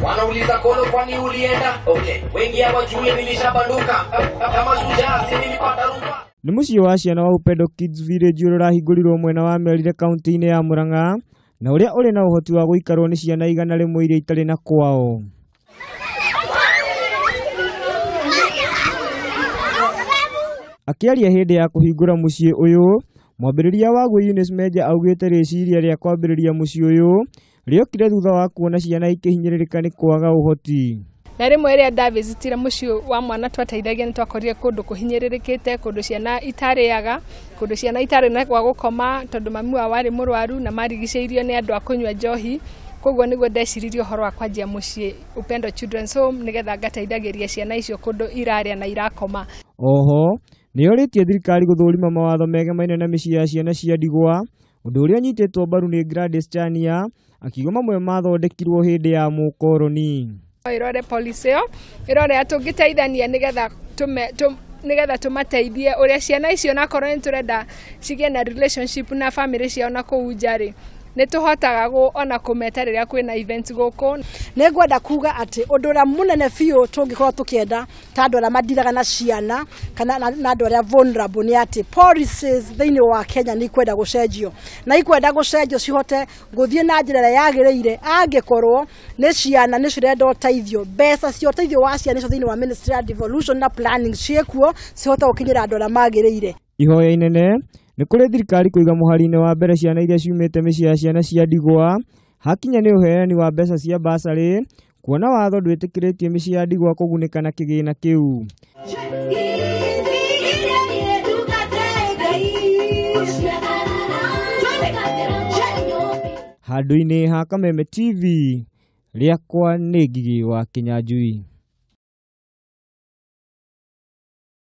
Wanauliza Kolo kwani ulienda? Okay, wengi hawajui nilishabanduka. Kama shujaa si nilipata rumba. Nĩ mũciĩ wa ciana wa Upendo Kids Village ũrĩa ũrahingũrirwo mwena wa Merire kaunti-inĩ ya Murang'a na ũrĩa ũrĩ na ũhoti wa gũikarwo nĩ ciana 100 iria itarĩ na kwao. Akĩaria hĩndĩ ya kũhingũra mũciĩ ũyũ, mwambĩrĩria waguo Eunice Menja augĩte rĩciria rĩa kwambĩrĩria mũciĩ ũyũ rĩokire thutha wa kuona ciana ikĩhinyĩrĩrĩka nĩ kwaga ũhoti. Na rĩmwe rĩa ndavizitira mũciĩ wa mwana twateithagia nĩ twakorire kũndũ kũhinyĩrĩrĩkĩte, kũndũ ciana itarĩaga, kũndũ ciana itarĩ na gwa gũkoma tondũ mami wao warĩ mũrwaru na marigicĩirio nĩ andũ a kũnyua njohi. Koguo nĩguo ndeciririe ũhoro wa kwanjia mũciĩ Upendo Children's Home nĩgetha ngateithagĩria ciana icio kũndũ irarĩa na irakoma. Oho nĩ yorĩtie thirikari gũthũrima mawatho megemaine na mĩciĩ ya ciana cia ndigwa, ũndũ ũrĩa nyitĩtwo mbaru nĩ Gladys Chania, akiuga mamwe mathondekirwo hĩndĩ ya mũkoroni. Irore policy ĩyo irore atũngĩteithania nĩgetha tũmateithie ũrĩa ciana icio na korwo nĩ tũrenda cigĩe na relationship na family ciao na kũu njarĩ nĩ tũhotaga ona kũmeta rĩrĩa kwĩna events gũkũ. Nĩ ngwenda kuga atĩ ũndũ ũrĩa mũnene biũ tũngĩkorwo tũkĩenda ta andũ arĩa mathiraga na ciana kana na andũ arĩa vulnerable nĩ atĩ policies thĩinĩ wa Kenya nĩ ikwenda gũcenjio na ikwenda gũcenjio cihote gũthiĩ na njĩra ĩrĩa yagĩrĩire angĩkorwo nĩ ciana nĩ cirenda ũteithio, mbeca cia ũteithio wa ciana icio thĩinĩ wa Ministry of Devolution na Planning ciĩkuo cihote gũkinyĩra andũ arĩa magĩrĩire. Ihoya inene nĩ kũrĩ thirikari kũiga mũhari-inĩ wa mbere ciana iria ciumĩte mĩciĩ ya ciana cia ndigwa hakinya nĩ ũheani wa mbeca cia basarĩ, kuona watho ndwĩtĩkĩrĩtie mĩciĩ ya ndigwa kũgunĩka na kĩgĩna kĩu. Handũ-inĩ ha Kameme TV, rĩakwa nĩ Ngigĩ wa Kinyanjui.